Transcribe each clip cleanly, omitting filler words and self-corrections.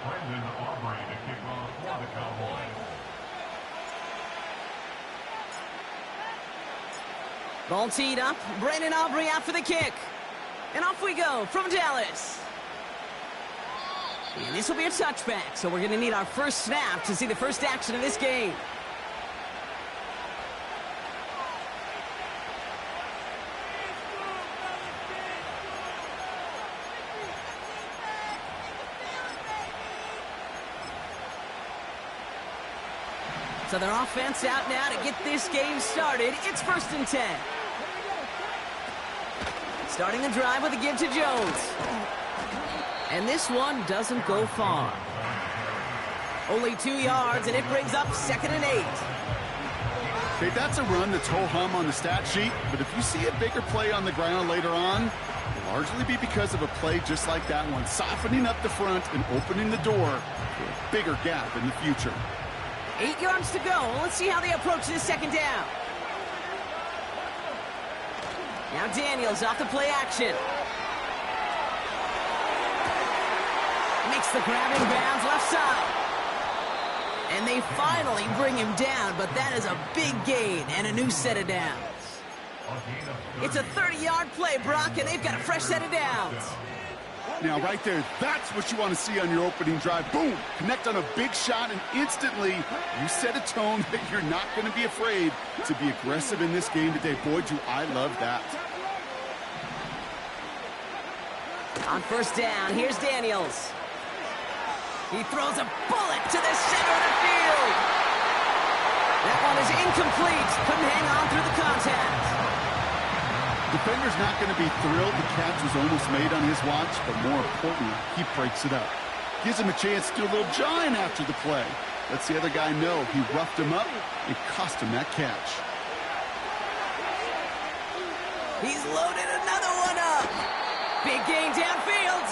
Brendan Aubrey to kick off for the Cowboys. Ball teed up. Brandon Aubrey out for the kick. And off we go from Dallas. And this will be a touchback, so we're going to need our first snap to see the first action of this game. So their offense out now to get this game started. It's 1st and 10. Starting the drive with a give to Jones. And this one doesn't go far. Only 2 yards, and it brings up 2nd and 8. Okay, that's a run that's ho-hum on the stat sheet, but if you see a bigger play on the ground later on, it'll largely be because of a play just like that one, softening up the front and opening the door for a bigger gap in the future. 8 yards to go. Let's see how they approach this 2nd down. Now Daniels off the play action. Makes the grabbing bounds left side. And they finally bring him down, but that is a big gain and a new set of downs. It's a 30-yard play, Brock, and they've got a fresh set of downs. Now, right there, that's what you want to see on your opening drive. Boom! Connect on a big shot, and instantly you set a tone that you're not going to be afraid to be aggressive in this game today. Boy, do I love that. On 1st down, here's Daniels. He throws a bullet to the center of the field. That one is incomplete. Couldn't hang on through the contact. Defender's not going to be thrilled the catch was almost made on his watch, but more importantly, he breaks it up. Gives him a chance to do a little jawing after the play. Lets the other guy know he roughed him up and cost him that catch. He's loaded another one up. Big gain downfield.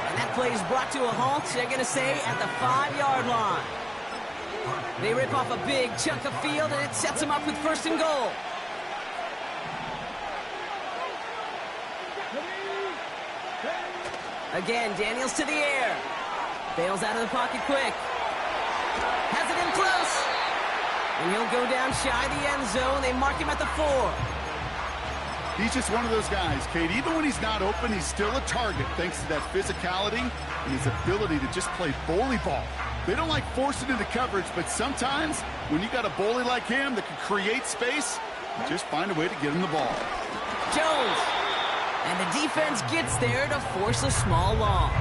And that play is brought to a halt, they're going to say, at the 5-yard line. They rip off a big chunk of field, and it sets them up with 1st and goal. Again, Daniels to the air. Bails out of the pocket quick. Has it in close. And he'll go down shy of the end zone. They mark him at the 4. He's just one of those guys, Kate. Even when he's not open, he's still a target thanks to that physicality and his ability to just play bully ball. They don't like forcing into coverage, but sometimes when you got a bully like him that can create space, you just find a way to get him the ball. Jones. And the defense gets there to force a small loss.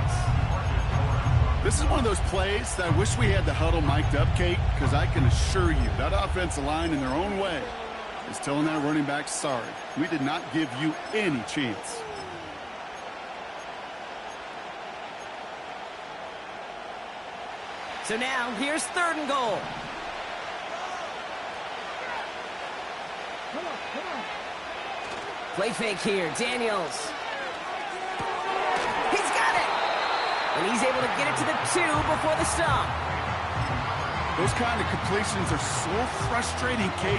This is one of those plays that I wish we had the huddle mic'd up, Kate, because I can assure you that offensive line in their own way is telling that running back, sorry, we did not give you any chance. So now, here's 3rd and goal. Play fake here, Daniels. He's got it! And he's able to get it to the 2 before the stop. Those kind of completions are so frustrating, Kate.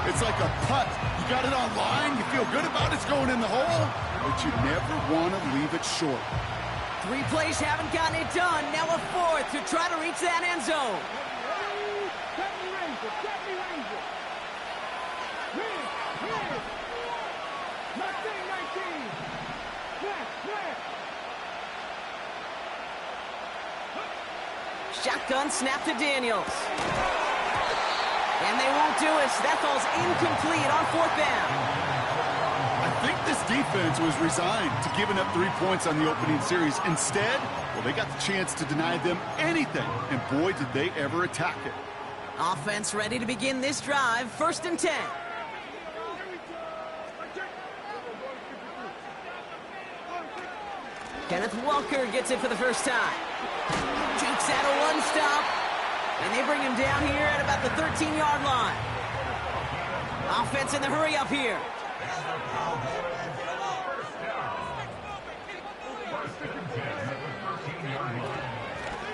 It's like a putt. You got it on line, you feel good about it's going in the hole, but you never want to leave it short. 3 plays haven't gotten it done. Now a 4th to try to reach that end zone. Shotgun snap to Daniels. And they won't do it. That falls incomplete on 4th down. I think this defense was resigned to giving up 3 points on the opening series. Instead, well, they got the chance to deny them anything. And boy, did they ever attack it. Offense ready to begin this drive. 1st and 10. Kenneth Walker gets it for the first time. Jukes out a 1-stop. And they bring him down here at about the 13-yard line. Offense in the hurry up here.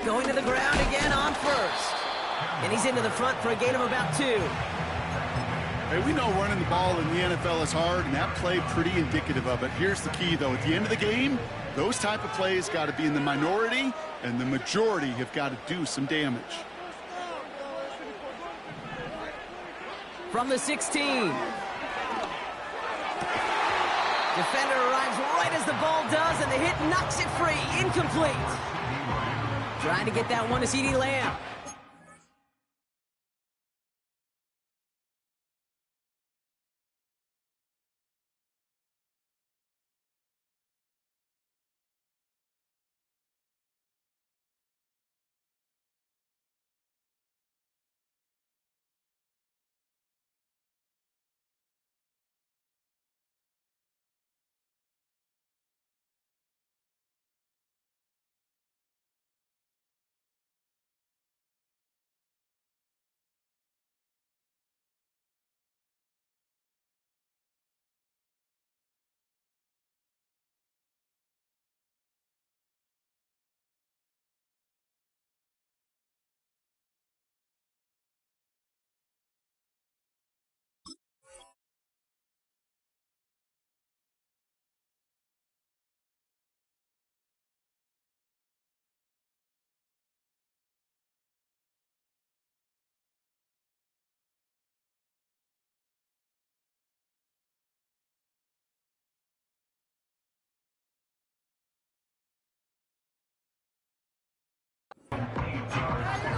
Going to the ground again on 1st. And he's into the front for a gain of about 2. Hey, we know running the ball in the NFL is hard, and that play pretty indicative of it. Here's the key, though. At the end of the game, Those type of plays got to be in the minority, and the majority have got to do some damage. From the 16. Defender arrives right as the ball does, and the hit knocks it free. Incomplete. Trying to get that one to CeeDee Lamb.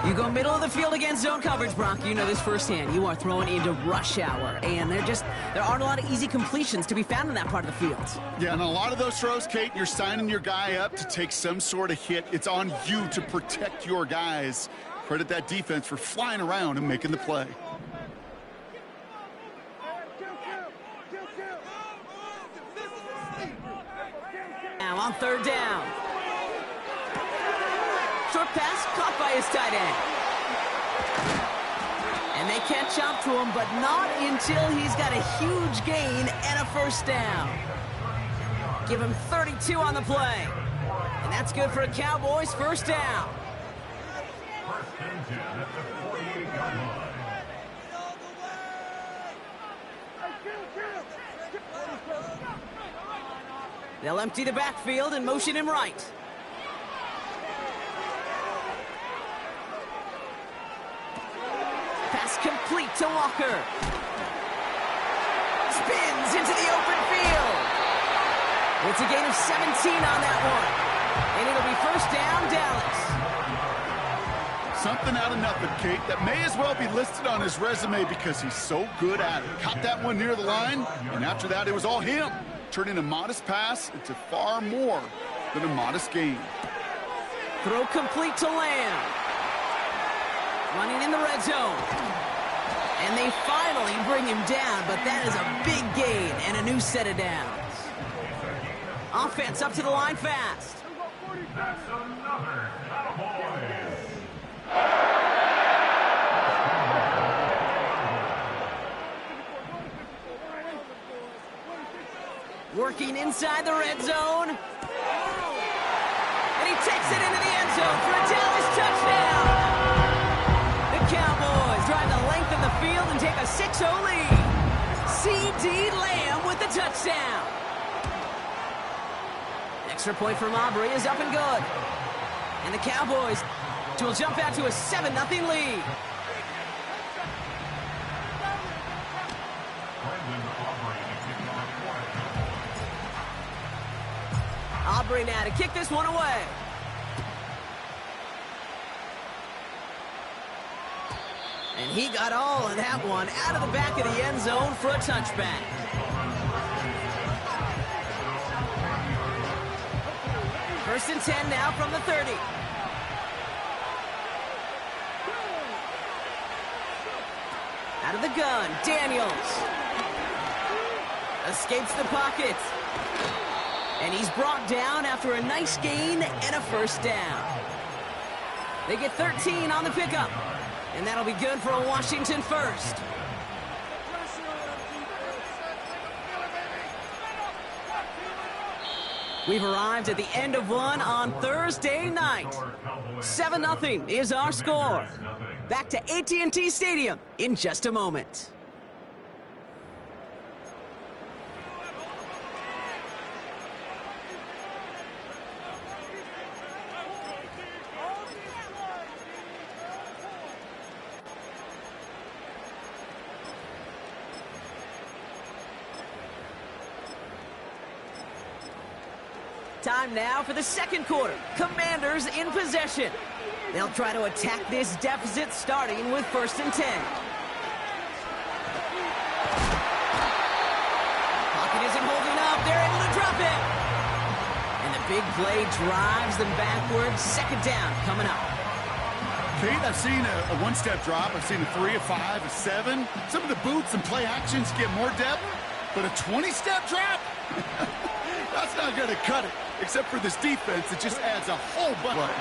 You go middle of the field against zone coverage, Brock. You know this firsthand. You are throwing into rush hour, and there aren't a lot of easy completions to be found in that part of the field. Yeah, and a lot of those throws, Kate, you're signing your guy up to take some sort of hit. It's on you to protect your guys. Credit that defense for flying around and making the play. Now on third down. Short pass caught by his tight end. And they catch up to him, but not until he's got a huge gain and a first down. Give him 32 on the play. And that's good for a Cowboys first down. First and 10 at the 48-yard line. They'll empty the backfield and motion him right. Pass complete to Walker. Spins into the open field. It's a gain of 17 on that one. And it'll be first down, Dallas. Something out of nothing, Kate, that may as well be listed on his resume because he's so good at it. Caught that one near the line, and after that, it was all him. Turning a modest pass into far more than a modest gain. Throw complete to Lamb. Running in the red zone. And they finally bring him down, but that is a big gain and a new set of downs. Offense up to the line fast. That's another Cowboys. Working inside the red zone. And he takes it into the end zone for a Dallas touchdown. The Cowboys drive the length of the field and take a 6-0 lead. CeeDee Lamb with the touchdown. Extra point from Aubrey is up and good. And the Cowboys will jump out to a 7-0 lead. Aubrey now to kick this one away. And he got all of that one out of the back of the end zone for a touchback. First and 10 now from the 30. Out of the gun, Daniels. Escapes the pocket. And he's brought down after a nice gain and a first down. They get 13 on the pickup. And that'll be good for a Washington first. We've arrived at the end of one on Thursday night. 7-0 is our score. Back to AT&T Stadium in just a moment. Time now for the second quarter. Commanders in possession. They'll try to attack this deficit starting with 1st and 10. Pocket isn't holding up. They're able to drop it. And the big play drives them backwards. 2nd down coming up. Kate, I've seen a one-step drop. I've seen a 3, a 5, a 7. Some of the boots and play actions get more depth, but a 20-step drop? That's not going to cut it, except for this defense. It just adds a whole bunch.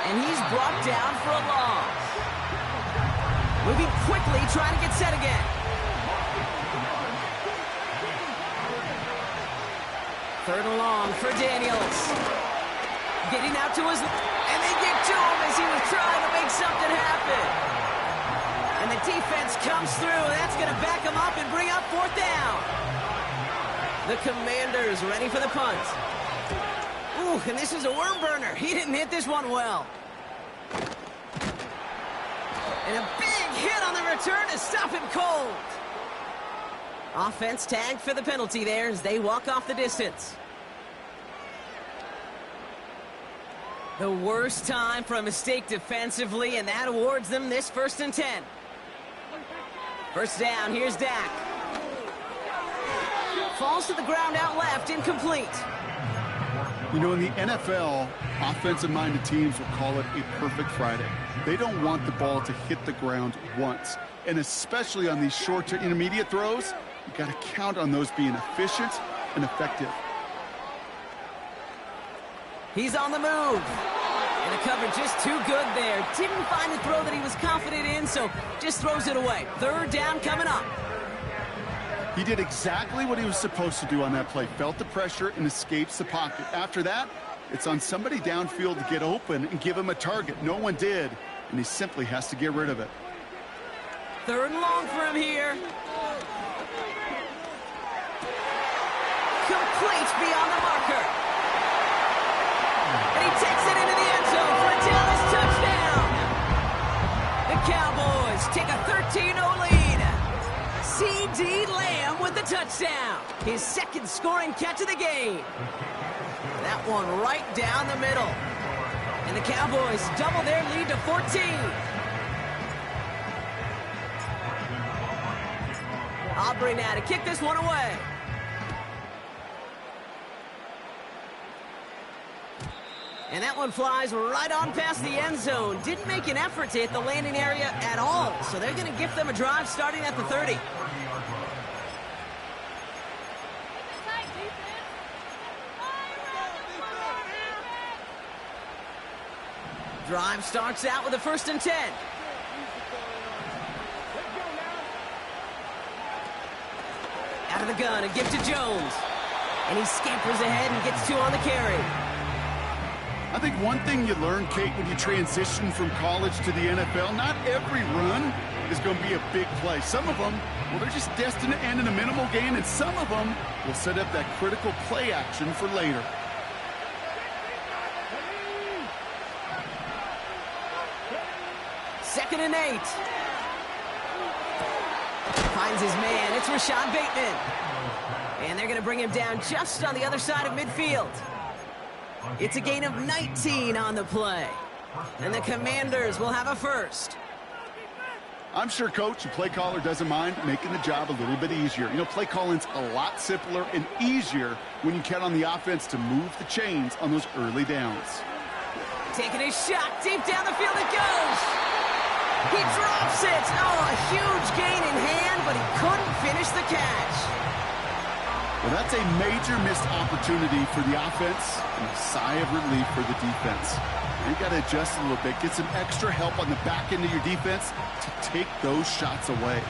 And he's brought down for a loss. Moving quickly, trying to get set again. Third and long for Daniels. Getting out to his... And they get to him as he was trying to make something happen. And the defense comes through. That's going to back him up and bring up 4th down. The Commanders ready for the punt. Ooh, and this is a worm burner. He didn't hit this one well. And a big hit on the return to stop him cold. Offense tagged for the penalty there as they walk off the distance. The worst time for a mistake defensively, and that awards them this 1st and 10. 1st down, here's Dak. Falls to the ground out left, incomplete. You know, in the NFL, offensive-minded teams will call it a perfect Friday. They don't want the ball to hit the ground once. And especially on these short to intermediate throws, you got to count on those being efficient and effective. He's on the move. And the coverage just too good there. Didn't find the throw that he was confident in, so just throws it away. 3rd down coming up. He did exactly what he was supposed to do on that play. Felt the pressure and escapes the pocket. After that, it's on somebody downfield to get open and give him a target. No one did, and he simply has to get rid of it. 3rd and long for him here. Complete beyond the marker. And he takes it into the end zone for a Dallas touchdown. The Cowboys take a 13-0 lead. C.D. Lamb with the touchdown. His 2nd scoring catch of the game. That one right down the middle. And the Cowboys double their lead to 14. Aubrey now to kick this one away. And that one flies right on past the end zone. Didn't make an effort to hit the landing area at all. So they're going to gift them a drive starting at the 30. Drive starts out with a 1st and 10. Out of the gun, a gift to Jones. And he scampers ahead and gets 2 on the carry. I think one thing you learn, Kate, when you transition from college to the NFL, not every run is going to be a big play. Some of them, well, they're just destined to end in a minimal gain, and some of them will set up that critical play action for later. Second and 8. Finds his man. It's Rashad Bateman. And they're going to bring him down just on the other side of midfield. It's a gain of 19 on the play. And the Commanders will have a 1st. I'm sure, Coach, the play caller doesn't mind making the job a little bit easier. You know, play calling's a lot simpler and easier when you count on the offense to move the chains on those early downs. Taking a shot deep down the field it goes. He drops it. Oh, a huge gain in hand, but he couldn't finish the catch. Well, that's a major missed opportunity for the offense and a sigh of relief for the defense. You got to adjust a little bit, get some extra help on the back end of your defense to take those shots away.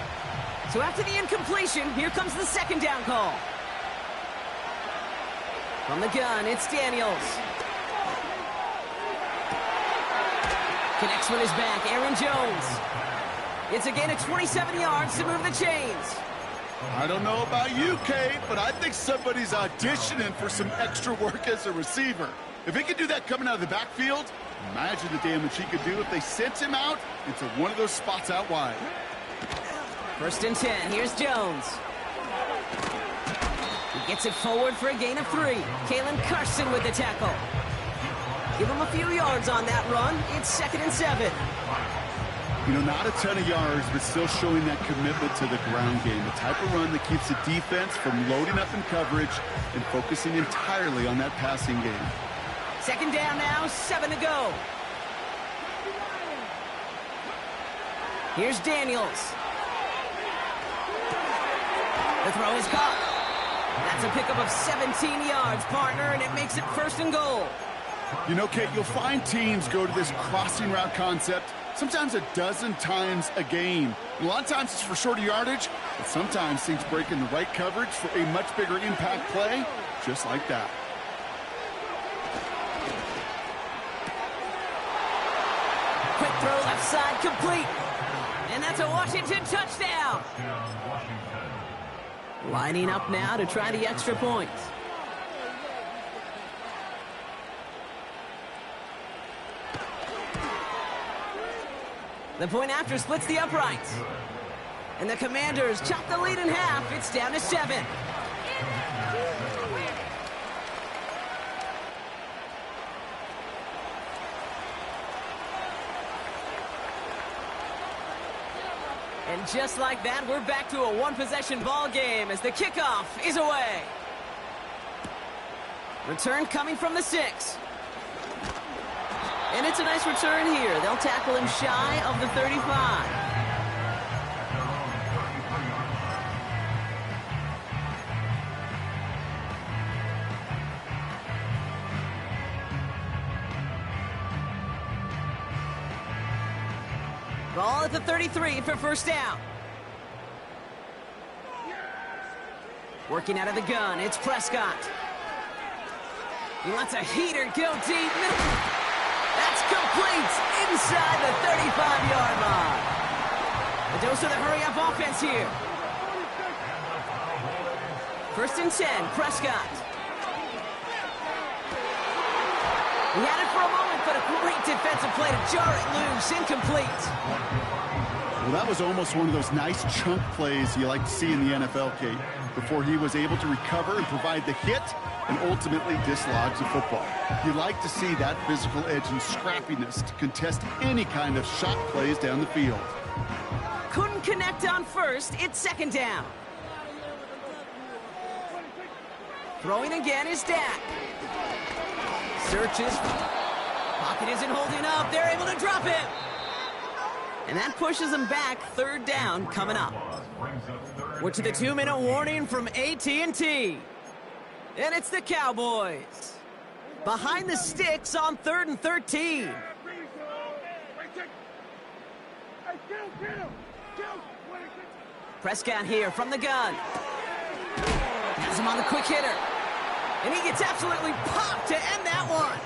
So after the incompletion, here comes the 2nd down call. From the gun, it's Daniels. Connects with his back, Aaron Jones. It's a gain of 27 yards to move the chains. I don't know about you, Kate, but I think somebody's auditioning for some extra work as a receiver. If he could do that coming out of the backfield, imagine the damage he could do if they sent him out into one of those spots out wide. 1st and 10. Here's Jones. He Gets it forward for a gain of 3. Kalen Carson with the tackle. Give him a few yards on that run. It's 2nd and 7. You know, not a ton of yards, but still showing that commitment to the ground game. The type of run that keeps the defense from loading up in coverage and focusing entirely on that passing game. 2nd down now, 7 to go. Here's Daniels. The throw is caught. That's a pickup of 17 yards, partner, and it makes it 1st and goal. You know, Kate, you'll find teams go to this crossing route concept sometimes a dozen times a game. A lot of times it's for shorter yardage, but sometimes things break in the right coverage for a much bigger impact play, just like that. Quick throw left side, complete. And that's a Washington touchdown. Lining up now to try the extra point. The point after splits the uprights. And the Commanders chop the lead in half. It's down to 7. And just like that, we're back to a one-possession ball game as the kickoff is away. Return coming from the 6. And it's a nice return here. They'll tackle him shy of the 35. Ball at the 33 for 1st down. Working out of the gun, it's Prescott. He lets a heater go deep. That's complete inside the 35-yard line. A dose of the hurry-up offense here. 1st and 10, Prescott. He had it for a moment, but a great defensive play to jar it loose. Incomplete. Well, that was almost one of those nice chunk plays you like to see in the NFL, Kate, before he was able to recover and provide the hit and ultimately dislodge the football. You like to see that physical edge and scrappiness to contest any kind of shot plays down the field. Couldn't connect on 1st. It's 2nd down. Throwing again is Dak. Searches. Pocket isn't holding up. They're able to drop it. And that pushes them back. 3rd down coming up. We're to the 2-minute warning from AT&T. And it's the Cowboys. Behind the sticks on 3rd and 13. Prescott here from the gun. Has him on the quick hitter. And he gets absolutely popped to end that one.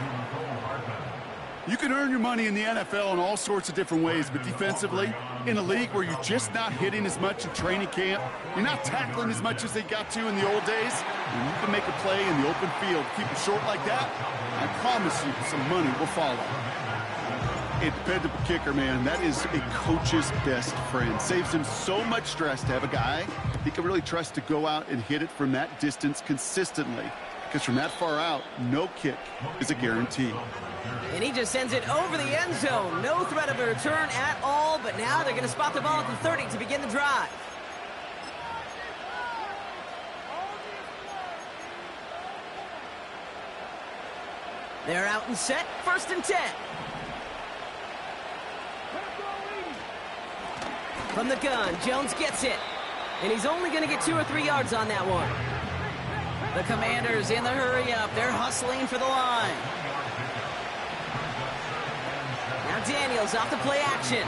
You can earn your money in the NFL in all sorts of different ways, but defensively, in a league where you're just not hitting as much in training camp, you're not tackling as much as they got to in the old days, and you can make a play in the open field, keep it short like that, I promise you some money will follow. A dependable kicker, man, that is a coach's best friend. Saves him so much stress to have a guy he can really trust to go out and hit it from that distance consistently. Because from that far out, no kick is a guarantee. And he just sends it over the end zone. No threat of a return at all, but now they're going to spot the ball at the 30 to begin the drive. They're out and set, 1st and 10. From the gun, Jones gets it. And he's only going to get 2 or 3 yards on that one. The Commanders in the hurry-up. They're hustling for the line. Now Daniels off the play action.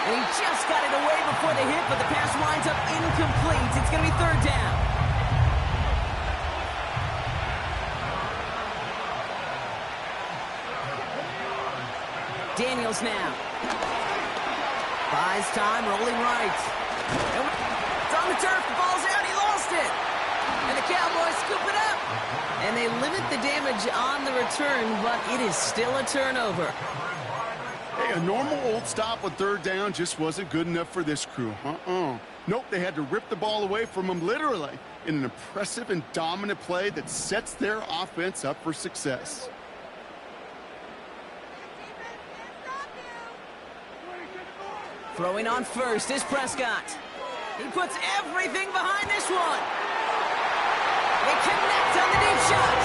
And he just got it away before the hit, but the pass winds up incomplete. It's going to be 3rd down. Daniels now. Buys time, rolling right. It's on the turf, the ball's out, he lost it. And the Cowboys scoop it up. And they limit the damage on the return, but it is still a turnover. Hey, a normal old stop on third down just wasn't good enough for this crew. Nope, they had to rip the ball away from them literally in an impressive and dominant play that sets their offense up for success. Throwing on first is Prescott. He puts everything behind this one. They connect on the deep shot.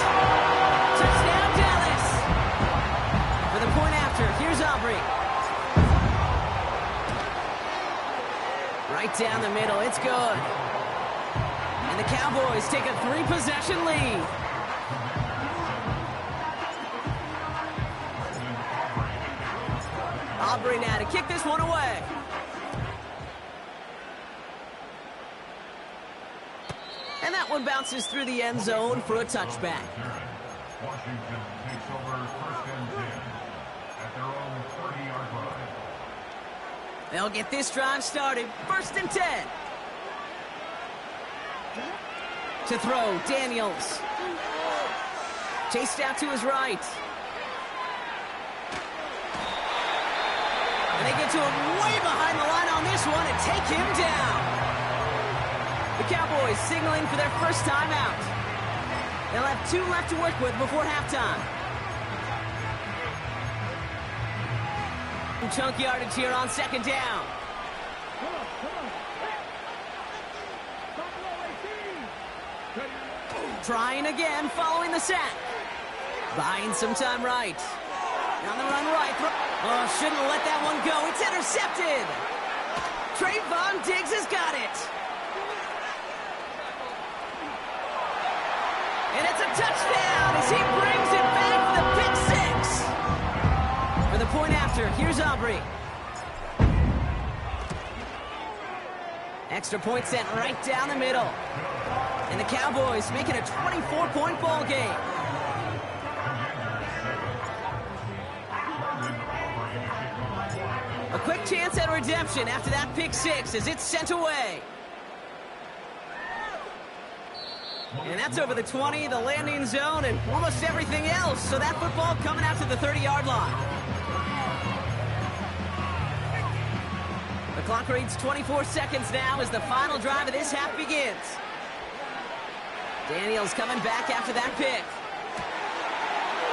Touchdown, Dallas. For the point after, here's Aubrey. Right down the middle, it's good. And the Cowboys take a 3-possession lead. Aubrey now to kick this one away. And that one bounces through the end zone for a touchback. Washington takes over 1st and 10 at their own 30-yard line. They'll get this drive started. 1st and 10. To throw, Daniels. Chased out to his right. And they get to him way behind the line on this one and take him down. The Cowboys signaling for their first timeout. They'll have 2 left to work with before halftime. Chunk yardage here on 2nd down. Trying again following the sack. Buying some time right. On the run right. Oh, shouldn't let that one go. It's intercepted. Trayvon Diggs has got it. And it's a touchdown as he brings it back for the pick 6. For the point after, here's Aubrey. Extra point sent right down the middle. And the Cowboys make it a 24-point ball game. A quick chance at redemption after that pick 6 as it's sent away. And that's over the 20, the landing zone, and almost everything else. So that football coming out to the 30-yard line. The clock reads 24 seconds now as the final drive of this half begins. Daniels coming back after that pick.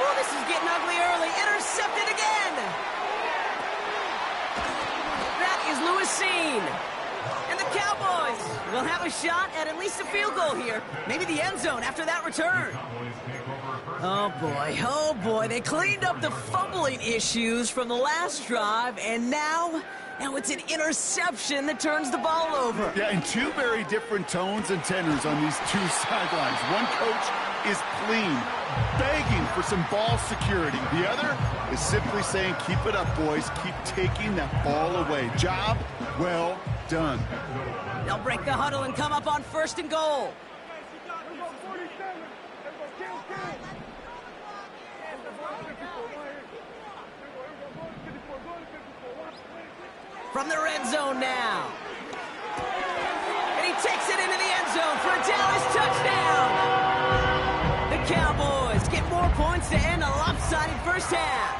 Oh, this is getting ugly early. Intercepted again. That is Lewis Cine. And the Cowboys will have a shot at least a field goal here. Maybe the end zone after that return. Oh boy. They cleaned up the fumbling issues from the last drive, and now it's an interception that turns the ball over. Yeah, and 2 very different tones and tenors on these 2 sidelines. One coach is clean, begging for some ball security. The other is simply saying, keep it up, boys. Keep taking that ball away. Job well done. They'll break the huddle and come up on 1st and goal. From the red zone now. And he takes it into the end zone for a Dallas touchdown. The Cowboys get more points to end a lopsided first half.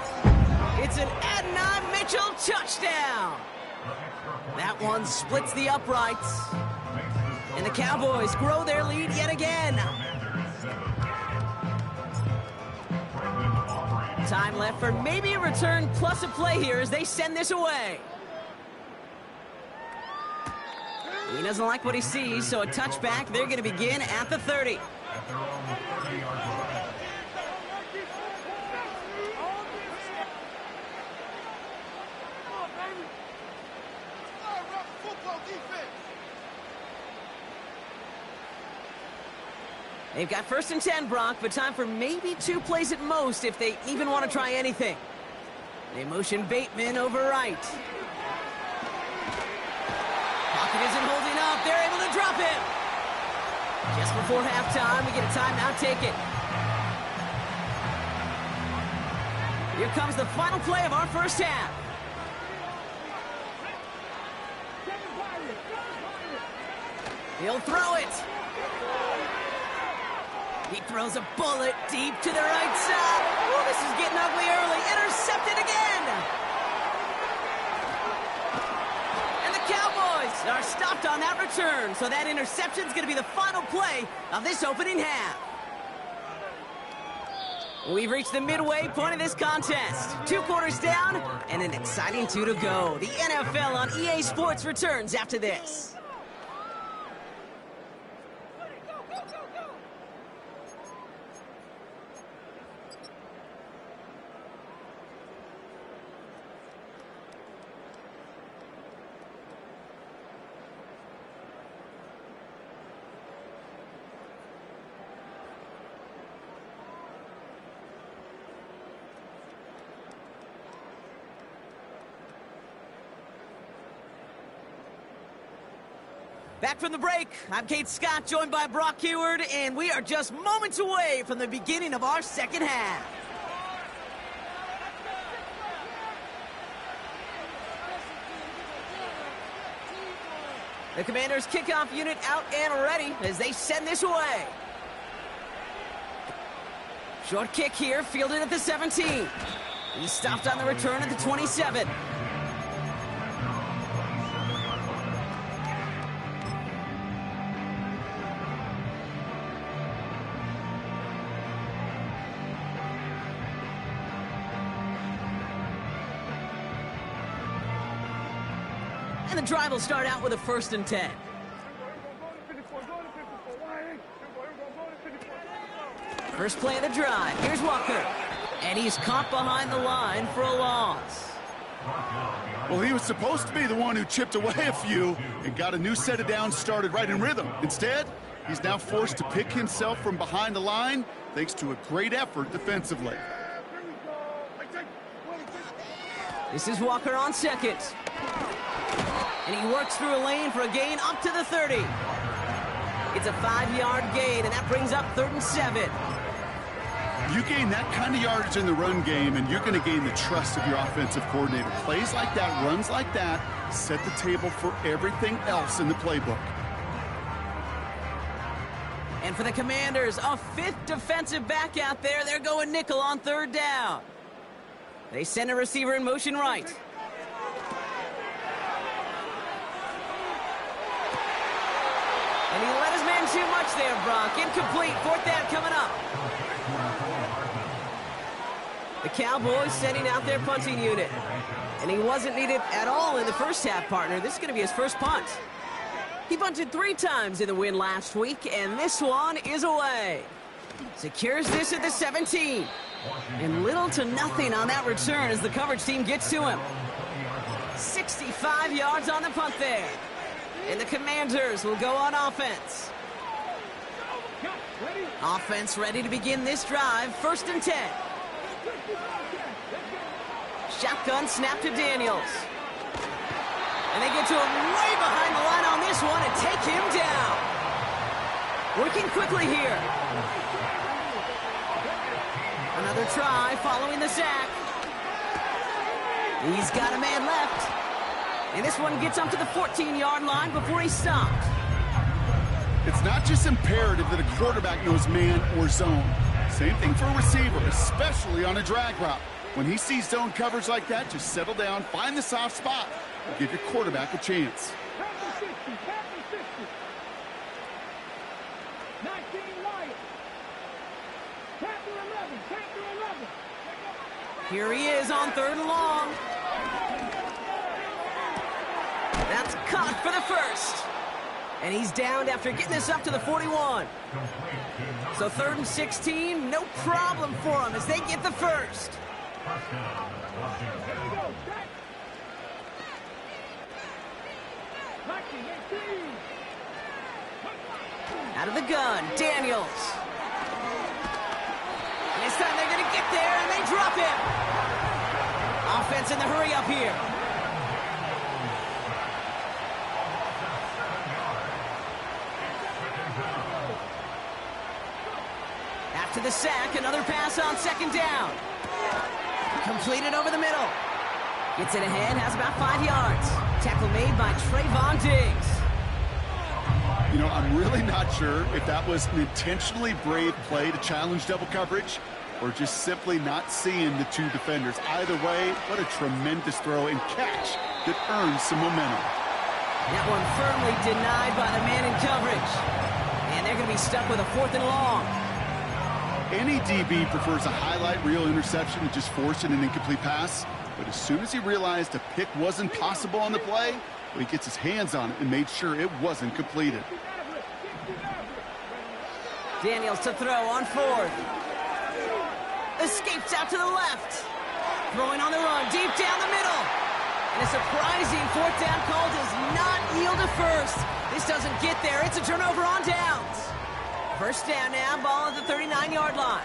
It's an Adonai Mitchell touchdown. That one splits the uprights. And the Cowboys grow their lead yet again. Time left for maybe a return plus a play here as they send this away. He doesn't like what he sees, so a touchback. They're going to begin at the 30. They've got 1st and 10, Brock, but time for maybe 2 plays at most if they even want to try anything. They motion Bateman over right. Pocket isn't holding up. They're able to drop him. Just before halftime, we get a timeout taken. Here comes the final play of our first half. He'll throw it. He throws a bullet deep to the right side. Oh, this is getting ugly early. Intercepted again. return, so that interception's going to be the final play of this opening half. We've reached the midway point of this contest. 2 quarters down and an exciting 2 to go. The NFL on EA Sports returns after this. Back from the break, I'm Kate Scott, joined by Brock Huard, and we are just moments away from the beginning of our second half. The Commanders' kickoff unit out and ready as they send this away. Short kick here, fielded at the 17. He stopped on the return at the 27. And the drive will start out with a 1st and 10. First play of the drive. Here's Walker. And he's caught behind the line for a loss. Well, he was supposed to be the one who chipped away a few and got a new set of downs started right in rhythm. Instead, he's now forced to pick himself from behind the line thanks to a great effort defensively. This is Walker on second. And he works through a lane for a gain up to the 30. It's a 5-yard gain, and that brings up 3rd and 7. You gain that kind of yardage in the run game, and you're going to gain the trust of your offensive coordinator. Plays like that, runs like that, set the table for everything else in the playbook. And for the Commanders, a 5th defensive back out there. They're going nickel on 3rd down. They send a receiver in motion right. And he let his man too much there, Brock. Incomplete. 4th down coming up. The Cowboys sending out their punting unit. And he wasn't needed at all in the first half, partner. This is going to be his first punt. He punted 3 times in the win last week, and this one is away. Secures this at the 17. And little to nothing on that return as the coverage team gets to him. 65 yards on the punt there. And the Commanders will go on offense. Offense ready to begin this drive. 1st and 10. Shotgun snap to Daniels. And they get to him way behind the line on this one and take him down. Working quickly here. Another try following the sack. He's got a man left. And this one gets up to the 14-yard line before he's stopped. It's not just imperative that a quarterback knows man or zone. Same thing for a receiver, especially on a drag route. When he sees zone coverage like that, just settle down, find the soft spot, and give your quarterback a chance. Here he is on 3rd and long. That's caught for the 1st. And he's downed after getting this up to the 41. So 3rd and 16, no problem for him as they get the 1st. Out of the gun, Daniels. And this time they're going to get there, and they drop him. Offense in the hurry up here. After the sack, another pass on 2nd down. Completed over the middle. Gets it ahead, has about 5 yards. Tackle made by Trayvon Diggs. You know, I'm really not sure if that was an intentionally brave play to challenge double coverage or just simply not seeing the 2 defenders. Either way, what a tremendous throw and catch that earns some momentum. That one firmly denied by the man in coverage. And they're going to be stuck with a 4th and long. Any DB prefers a highlight reel interception to just forcing an incomplete pass. But as soon as he realized a pick wasn't possible on the play, well, he gets his hands on it and made sure it wasn't completed. Daniels to throw on 4th. Escapes out to the left. Throwing on the run, deep down the middle. And a surprising 4th down call does not yield a first. This doesn't get there. It's a turnover on downs. First down now, ball at the 39-yard line.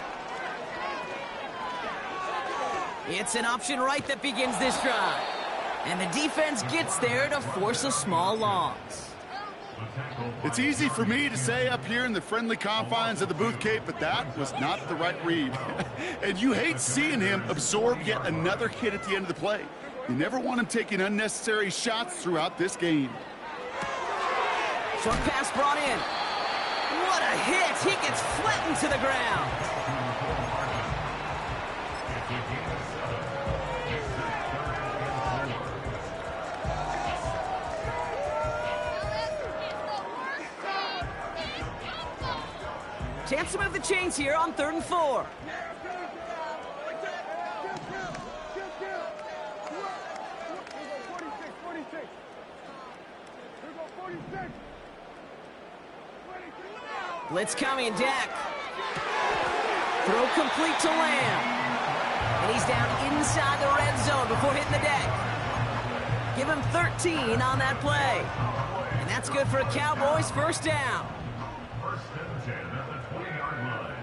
It's an option right that begins this drive. And the defense gets there to force a small loss. It's easy for me to say up here in the friendly confines of the booth, Kate, but that was not the right read. And you hate seeing him absorb yet another hit at the end of the play. You never want him taking unnecessary shots throughout this game. Short pass brought in. What a hit! He gets flattened to the ground. Chance to move the chains here on 3rd and 4. Blitz coming, Dak. Throw complete to Lamb. And he's down inside the red zone before hitting the deck. Give him 13 on that play. And that's good for a Cowboys first down. First and 10 at the 20-yard line.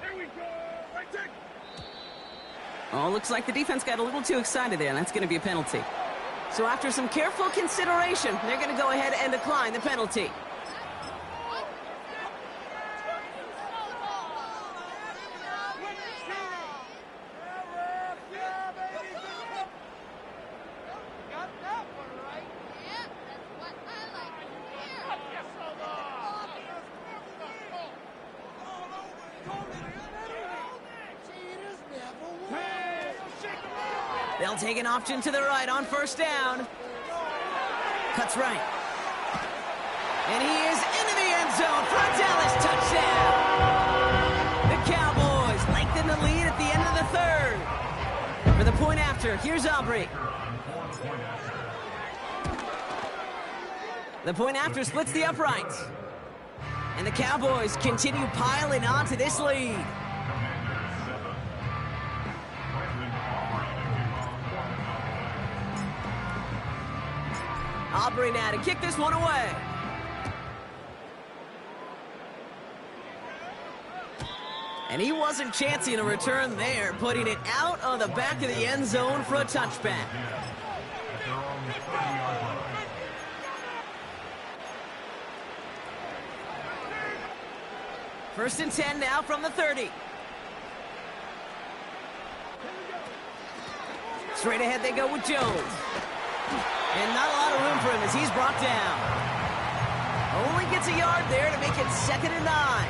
Here we go. Right take. Oh, looks like the defense got a little too excited there, and that's going to be a penalty. So after some careful consideration, they're going to go ahead and decline the penalty. They'll take an option to the right on first down. Cuts right. And he is into the end zone for a Dallas touchdown. The Cowboys lengthen the lead at the end of the 3rd. For the point after, here's Aubrey. The point after splits the uprights. And the Cowboys continue piling on to this lead. Aubrey now to kick this one away. And he wasn't chancing a return there, putting it out on the back of the end zone for a touchback. First and 10 now from the 30. Straight ahead they go with Jones. And not a lot of room for him as he's brought down. Only gets a yard there to make it 2nd and 9.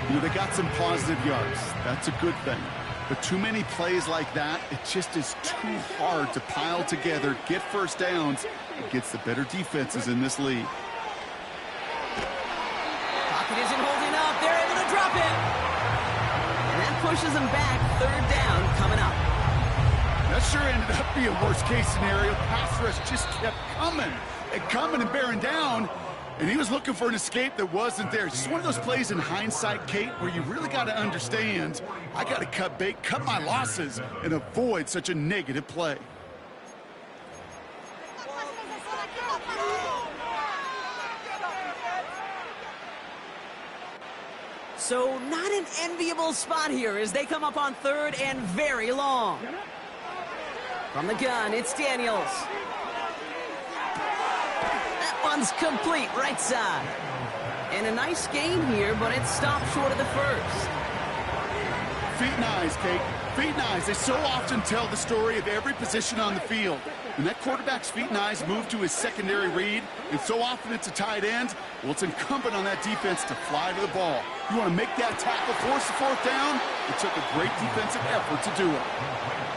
You know, they got some positive yards. That's a good thing. But too many plays like that, it just is too hard to pile together, get first downs, against the better defenses in this league. Pocket isn't holding up. They're able to drop it. And that pushes them back. 3rd down coming up. That sure ended up being a worst-case scenario. Pass rush just kept coming and bearing down, and he was looking for an escape that wasn't there. It's just one of those plays in hindsight, Kate, where you really got to understand, I got to cut bait, cut my losses, and avoid such a negative play. So not an enviable spot here as they come up on 3rd and very long. From the gun, it's Daniels. That one's complete, right side. And a nice gain here, but it stopped short of the first. Feet and eyes, Kate. Feet and eyes. They so often tell the story of every position on the field. When that quarterback's feet and eyes move to his secondary read, and so often it's a tight end, well, it's incumbent on that defense to fly to the ball. You want to make that tackle, force the fourth down? It took a great defensive effort to do it.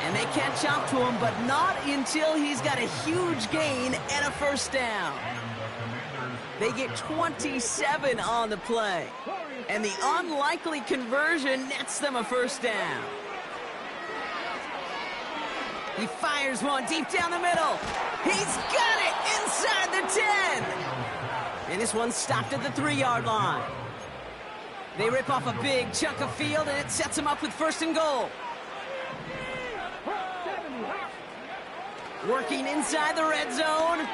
And they catch up to him, but not until he's got a huge gain and a first down. They get 27 on the play. And the unlikely conversion nets them a first down. He fires one deep down the middle. He's got it inside the 10. And this one's stopped at the 3-yard line. They rip off a big chunk of field, and it sets them up with first and goal. Working inside the red zone.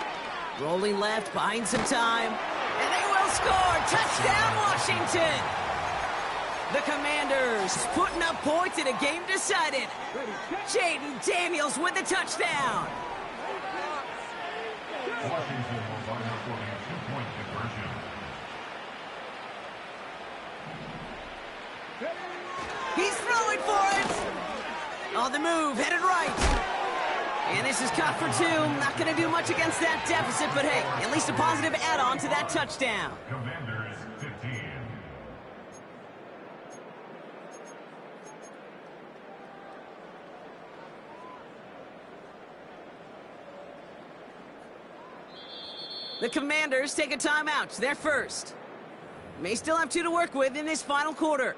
Rolling left, buying some time. And they will score. Touchdown, Washington. The Commanders putting up points in a game decided. Jaden Daniels with the touchdown. Washington will line up for a 2-point conversion. He's throwing for it. On the move, headed right. And this is caught for 2. Not going to do much against that deficit, but hey, at least a positive add-on to that touchdown. Commanders 15. The Commanders take a timeout. They're first. May still have 2 to work with in this final quarter.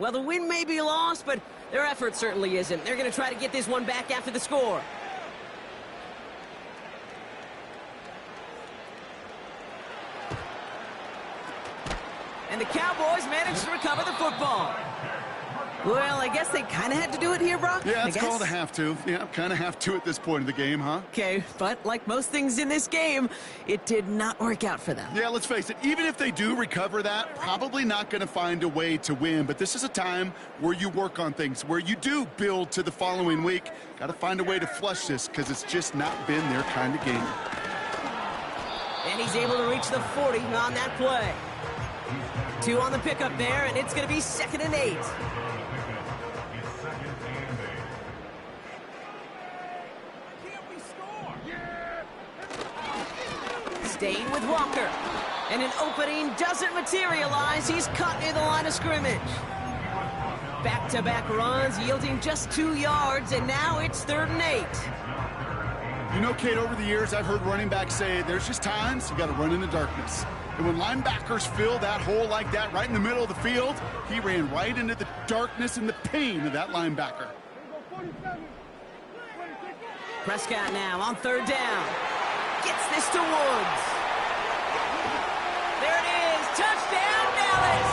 Well, the win may be lost, but their effort certainly isn't. They're going to try to get this one back after the score. And the Cowboys managed to recover the football. Well, I guess they kind of had to do it here, Brock. Yeah, it's called a have to. Yeah, kind of have to at this point in the game, huh? Okay, but like most things in this game, it did not work out for them. Yeah, let's face it, even if they do recover that, probably not going to find a way to win. But this is a time where you work on things, where you do build to the following week. Got to find a way to flush this because it's just not been their kind of game. And he's able to reach the 40 on that play. 2 on the pickup there, and it's going to be 2nd and 8. Staying with Walker. And an opening doesn't materialize. He's cut near the line of scrimmage. Back-to-back runs yielding just 2 yards, and now it's 3rd and 8. You know, Kate, over the years, I've heard running backs say there's just times you got to run in the darkness. And when linebackers fill that hole like that right in the middle of the field, he ran right into the darkness and the pain of that linebacker. Prescott now on 3rd down. Gets this to Woods. There it is. Touchdown, Dallas.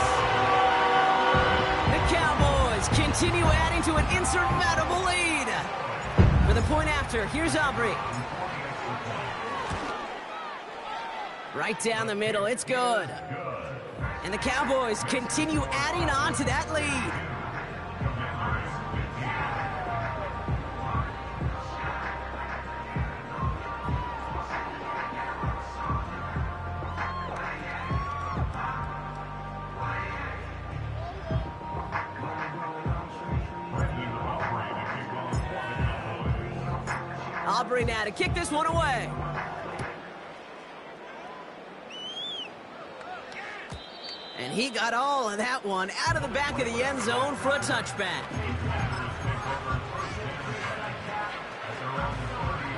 The Cowboys continue adding to an insurmountable lead. For the point after, here's Aubrey. Right down the middle, it's good. And the Cowboys continue adding on to that lead. Aubrey now to kick this one away. And he got all of that one out of the back of the end zone for a touchback.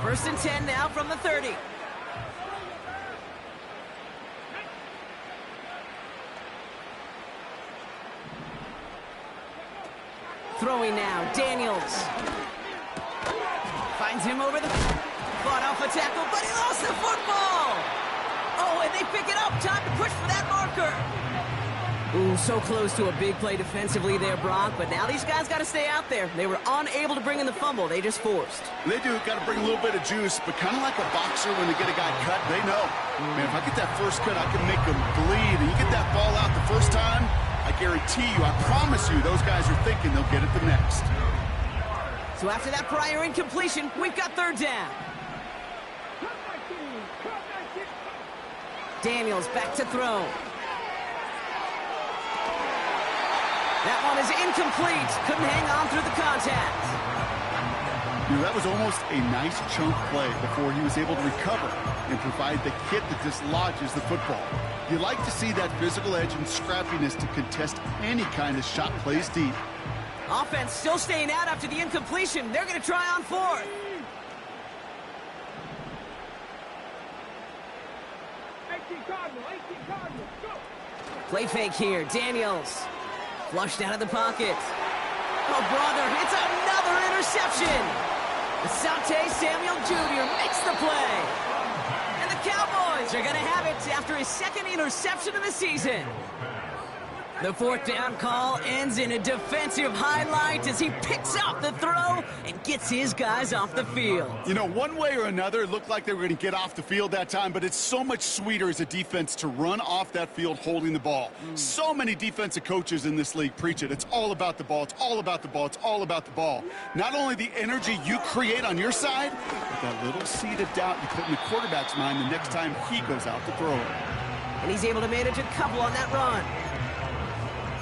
1st and 10 now from the 30. Throwing now, Daniels. Finds him over the... Fought off a tackle, but he lost the football! Oh, and they pick it up. Time to push for that marker. Ooh, so close to a big play defensively there, Brock, but now these guys got to stay out there. They were unable to bring in the fumble. They just forced. They do. Got to bring a little bit of juice, but kind of like a boxer when they get a guy cut, they know. Man, if I get that first cut, I can make them bleed. And you get that ball out the first time, I guarantee you, I promise you, those guys are thinking they'll get it the next. So after that prior incompletion, we've got 3rd down. Daniels back to throw. That one is incomplete. Couldn't hang on through the contact. That was almost a nice chunk play before he was able to recover and provide the hit that dislodges the football. You like to see that physical edge and scrappiness to contest any kind of shot plays deep. Offense still staying out after the incompletion. They're going to try on fourth. 18 Cardinal, go! Play fake here. Daniels. Flushed out of the pocket. Oh, brother, it's another interception. Asante Samuel Jr. makes the play. And the Cowboys are going to have it after his second interception of the season. The fourth down call ends in a defensive highlight as he picks off the throw and gets his guys off the field. You know, one way or another, it looked like they were going to get off the field that time, but it's so much sweeter as a defense to run off that field holding the ball. So many defensive coaches in this league preach it. It's all about the ball. It's all about the ball. It's all about the ball. Not only the energy you create on your side, but that little seed of doubt you put in the quarterback's mind the next time he goes out to throw it. And he's able to manage a couple on that run.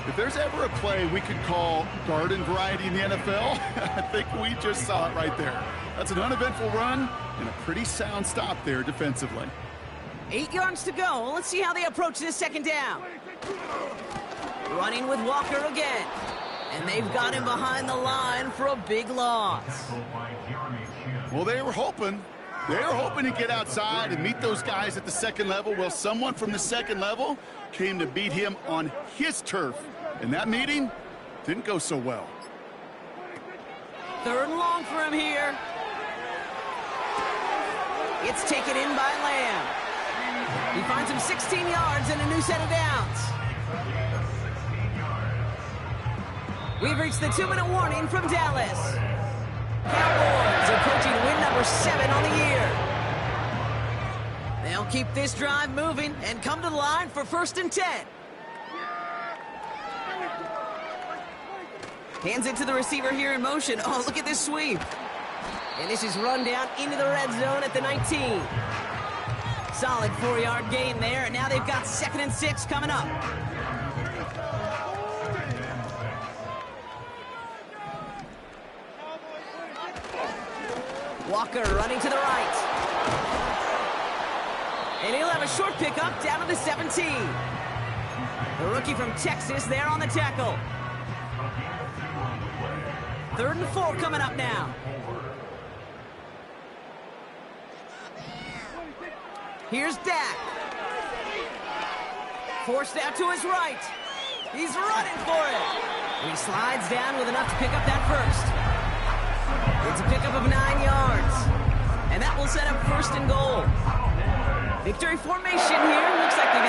If there's ever a play we could call garden variety in the NFL, I think we just saw it right there. That's an uneventful run and a pretty sound stop there defensively. 8 yards to go. Let's see how they approach this second down. Running with Walker again. And they've got him behind the line for a big loss. Well, they were hoping to get outside and meet those guys at the second level. Well, someone from the second level came to beat him on his turf. And that meeting didn't go so well. Third and long for him here. It's taken in by Lamb. He finds him 16 yards and a new set of downs. We've reached the 2-minute warning from Dallas. Cowboys approaching win number 7 on the year. They'll keep this drive moving and come to the line for 1st and 10. Hands it to the receiver here in motion. Oh, look at this sweep. And this is run down into the red zone at the 19. Solid 4-yard gain there, and now they've got 2nd and 6 coming up. Walker running to the right. And he'll have a short pickup down to the 17. The rookie from Texas there on the tackle. 3rd and 4 coming up now. Here's Dak. Forced out to his right. He's running for it. And he slides down with enough to pick up that first. It's a pickup of 9 yards. And that will set up 1st and goal. Victory formation here. Looks like they